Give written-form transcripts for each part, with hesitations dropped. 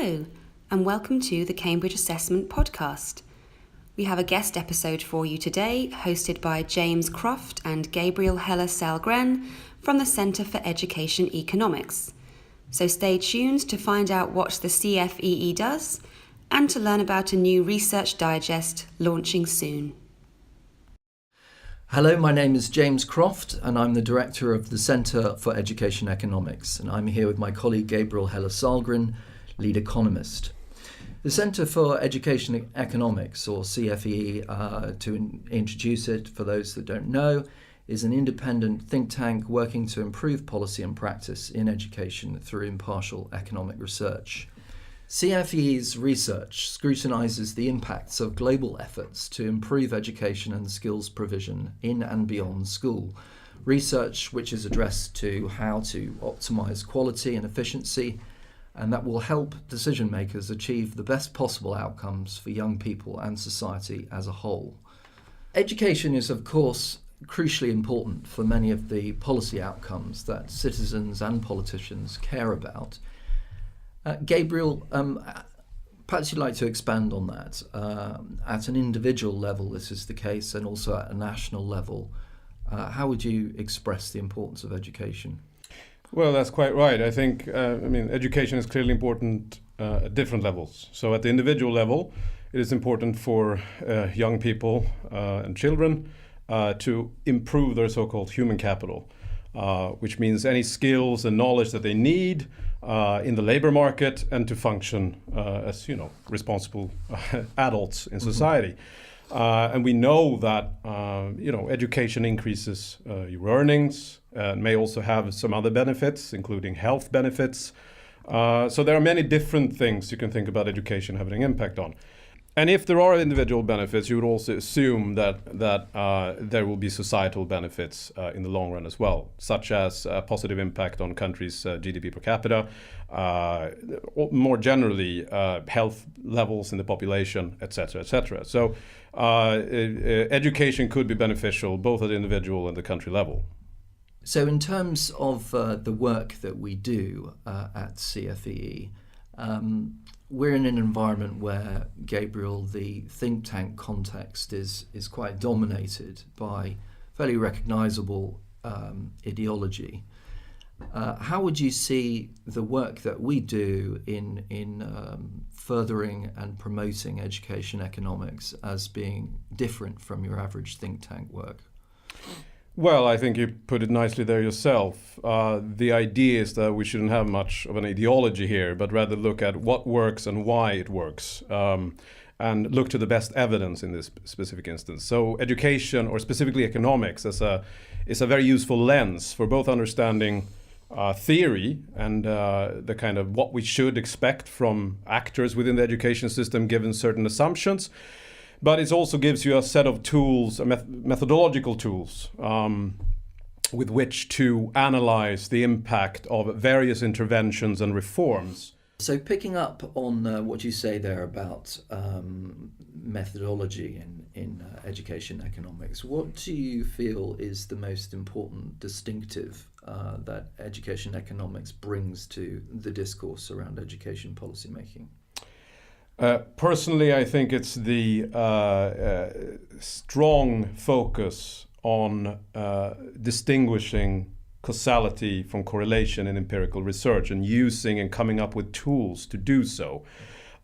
Hello, and welcome to the Cambridge Assessment Podcast. We have a guest episode for you today, hosted by James Croft and Gabriel Sahlgren from the Centre for Education Economics. So stay tuned to find out what the CFEE does and to learn about a new research digest launching soon. Hello, my name is James Croft and I'm the Director of the Centre for Education Economics, and I'm here with my colleague Gabriel Sahlgren, Lead Economist. The Centre for Education Economics, or CFEE, to introduce it for those that don't know, is an independent think tank working to improve policy and practice in education through impartial economic research. CFEE's research scrutinises the impacts of global efforts to improve education and skills provision in and beyond school. Research which is addressed to how to optimise quality and efficiency, and that will help decision makers achieve the best possible outcomes for young people and society as a whole. Education is, of course, crucially important for many of the policy outcomes that citizens and politicians care about. Gabriel, perhaps you'd like to expand on that. At an individual level, this is the case, and also at a national level. How would you express the importance of education? Well, that's quite right. I think, education is clearly important at different levels. So at the individual level, it is important for young people and children to improve their so-called human capital, which means any skills and knowledge that they need in the labor market and to function as, responsible adults in society. And we know that, education increases your earnings and may also have some other benefits, including health benefits. So there are many different things you can think about education having an impact on. And if there are individual benefits, you would also assume that there will be societal benefits in the long run as well, such as a positive impact on countries' GDP per capita, or more generally, health levels in the population, etc., etc. So education could be beneficial both at the individual and the country level. So in terms of the work that we do at CFEE, we're in an environment where, Gabriel, the think tank context is quite dominated by fairly recognisable ideology. How would you see the work that we do in furthering and promoting education economics as being different from your average think tank work? Well, I think you put it nicely there yourself. The idea is that we shouldn't have much of an ideology here, but rather look at what works and why it works, and look to the best evidence in this specific instance. So education, or specifically economics, is a very useful lens for both understanding theory and the kind of what we should expect from actors within the education system given certain assumptions. But it also gives you a set of tools, methodological tools, with which to analyze the impact of various interventions and reforms. So picking up on what you say there about methodology in education economics, what do you feel is the most important distinctive that education economics brings to the discourse around education policy making? Personally, I think it's the strong focus on distinguishing causality from correlation in empirical research and using and coming up with tools to do so.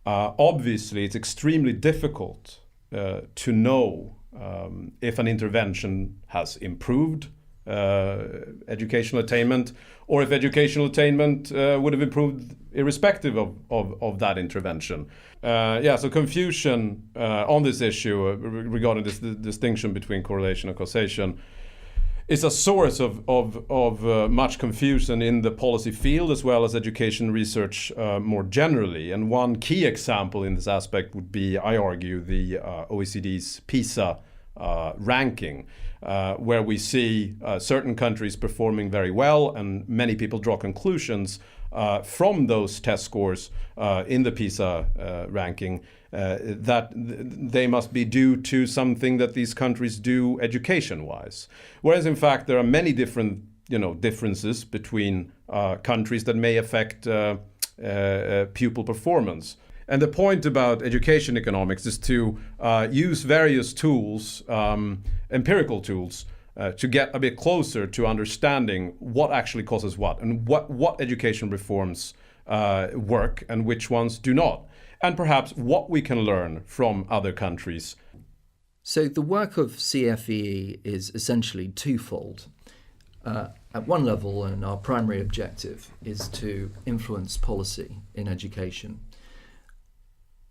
Obviously, it's extremely difficult to know if an intervention has improved educational attainment, or if educational attainment would have improved irrespective of that intervention. So confusion on this issue regarding this distinction between correlation and causation is a source of much confusion in the policy field as well as education research more generally. And one key example in this aspect would be, I argue, the OECD's PISA ranking, where we see certain countries performing very well, and many people draw conclusions from those test scores in the PISA ranking that they must be due to something that these countries do education-wise. Whereas in fact there are many different differences between countries that may affect pupil performance. And the point about education economics is to use various tools, empirical tools, to get a bit closer to understanding what actually causes what, and what education reforms work and which ones do not, and perhaps what we can learn from other countries. So the work of CFEE is essentially twofold. At one level, and our primary objective is to influence policy in education.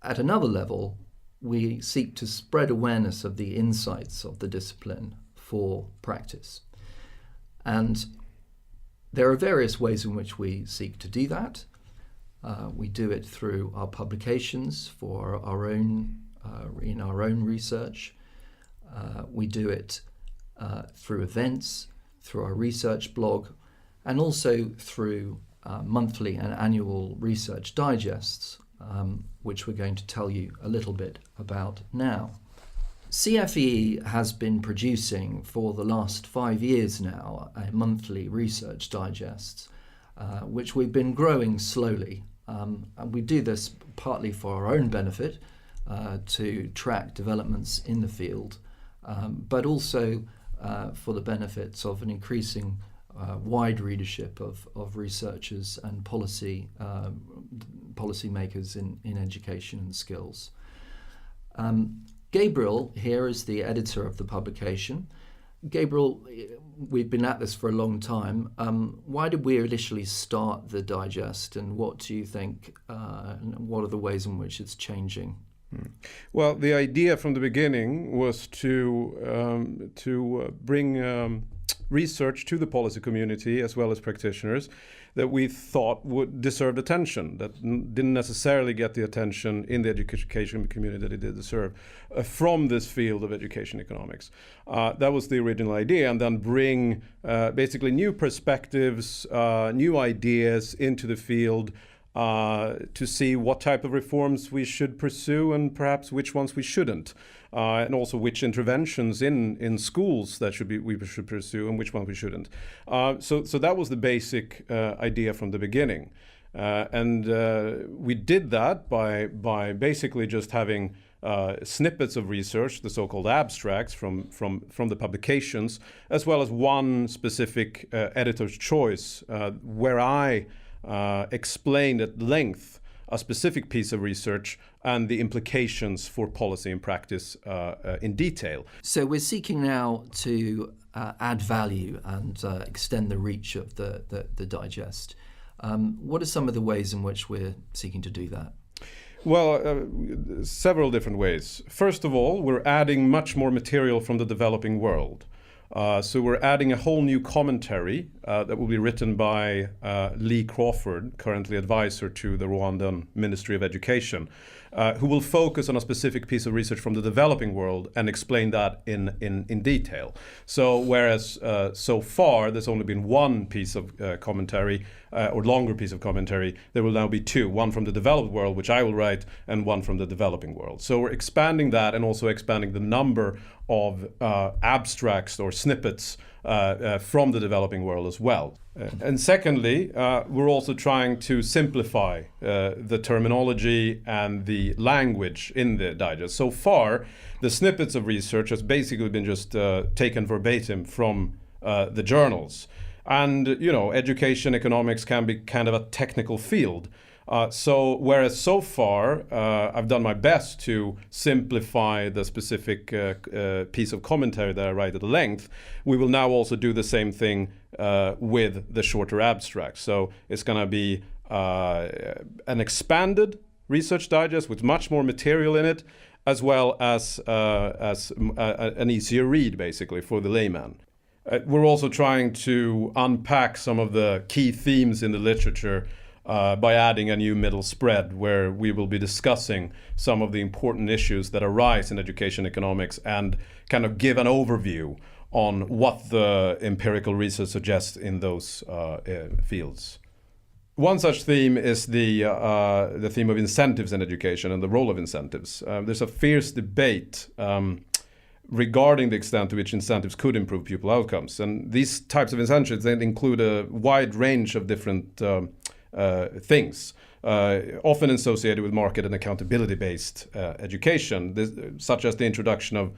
At another level, we seek to spread awareness of the insights of the discipline for practice. And there are various ways in which we seek to do that. We do it through our publications for our own, in our own research. We do it through events, through our research blog, and also through monthly and annual research digests, which we're going to tell you a little bit about now. CFEE has been producing for the last 5 years now a monthly research digest, which we've been growing slowly. And we do this partly for our own benefit, to track developments in the field, but also for the benefits of an increasing wide readership of researchers and policymakers in education and skills. Gabriel here is the editor of the publication. Gabriel, we've been at this for a long time. Why did we initially start the digest, and what do you think, what are the ways in which it's changing? Well, the idea from the beginning was to bring research to the policy community as well as practitioners that we thought would deserve attention, that didn't necessarily get the attention in the education community that it did deserve from this field of education economics. That was the original idea, and then bring basically new perspectives, new ideas into the field, to see what type of reforms we should pursue and perhaps which ones we shouldn't, and also which interventions in schools that we should pursue and which ones we shouldn't. So that was the basic idea from the beginning, and we did that by basically just having snippets of research, the so-called abstracts from the publications, as well as one specific editor's choice, where I explained at length a specific piece of research and the implications for policy and practice in detail. So we're seeking now to add value and extend the reach of the digest. What are some of the ways in which we're seeking to do that? Well, several different ways. First of all, we're adding much more material from the developing world. So we're adding a whole new commentary that will be written by Lee Crawford, currently advisor to the Rwandan Ministry of Education, who will focus on a specific piece of research from the developing world and explain that in detail. So whereas so far there's only been one piece of commentary, or longer piece of commentary, there will now be two, one from the developed world, which I will write, and one from the developing world. So we're expanding that and also expanding the number of abstracts or snippets from the developing world as well. And secondly, we're also trying to simplify the terminology and the language in the digest. So far, the snippets of research has basically been just taken verbatim from the journals. And, you know, education economics can be kind of a technical field. So whereas so far I've done my best to simplify the specific piece of commentary that I write at length, we will now also do the same thing with the shorter abstracts. So it's going to be an expanded research digest with much more material in it, as well as an easier read, basically, for the layman. We're also trying to unpack some of the key themes in the literature by adding a new middle spread where we will be discussing some of the important issues that arise in education economics and kind of give an overview on what the empirical research suggests in those fields. One such theme is the theme of incentives in education and the role of incentives. There's a fierce debate regarding the extent to which incentives could improve pupil outcomes. And these types of incentives, they include a wide range of different things. often associated with market and accountability-based education, such as the introduction of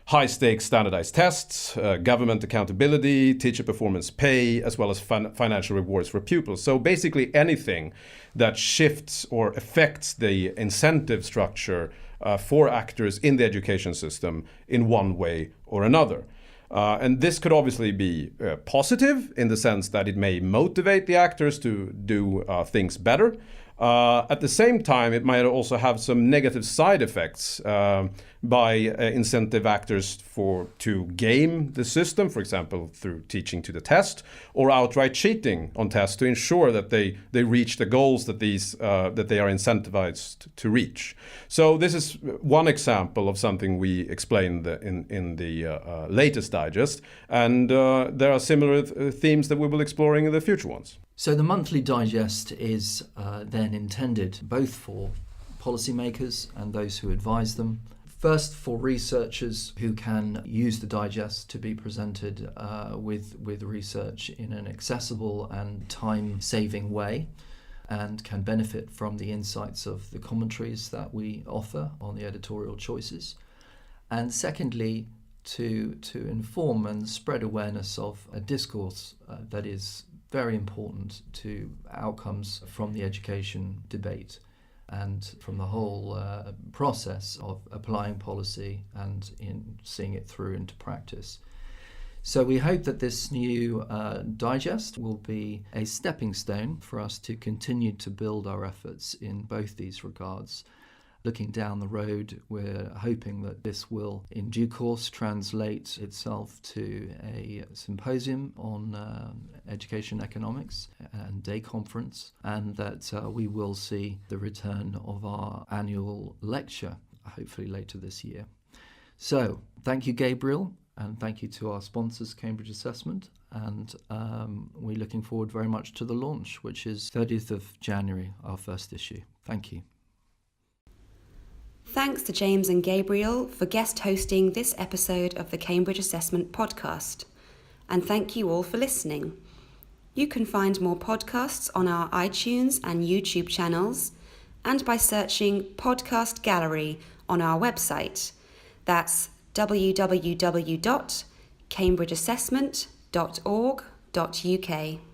high-stakes standardized tests, government accountability, teacher performance pay, as well as financial rewards for pupils. So basically anything that shifts or affects the incentive structure for actors in the education system in one way or another. And this could obviously be positive in the sense that it may motivate the actors to do things better. At the same time, it might also have some negative side effects by incentive actors to game the system, for example, through teaching to the test, or outright cheating on tests to ensure that they reach the goals that they are incentivized to reach. So this is one example of something we explained in the latest digest, and there are similar themes that we will be exploring in the future ones. So the monthly digest is then intended both for policymakers and those who advise them. First, for researchers who can use the digest to be presented with research in an accessible and time-saving way, and can benefit from the insights of the commentaries that we offer on the editorial choices. And secondly, to inform and spread awareness of a discourse that is very important to outcomes from the education debate and from the whole process of applying policy and in seeing it through into practice. So we hope that this new digest will be a stepping stone for us to continue to build our efforts in both these regards. Looking down the road, we're hoping that this will, in due course, translate itself to a symposium on education economics and day conference, and that we will see the return of our annual lecture, hopefully later this year. So, thank you, Gabriel, and thank you to our sponsors, Cambridge Assessment, and we're looking forward very much to the launch, which is 30th of January, our first issue. Thank you. Thanks to James and Gabriel for guest hosting this episode of the Cambridge Assessment podcast. And thank you all for listening. You can find more podcasts on our iTunes and YouTube channels and by searching Podcast Gallery on our website. That's www.cambridgeassessment.org.uk.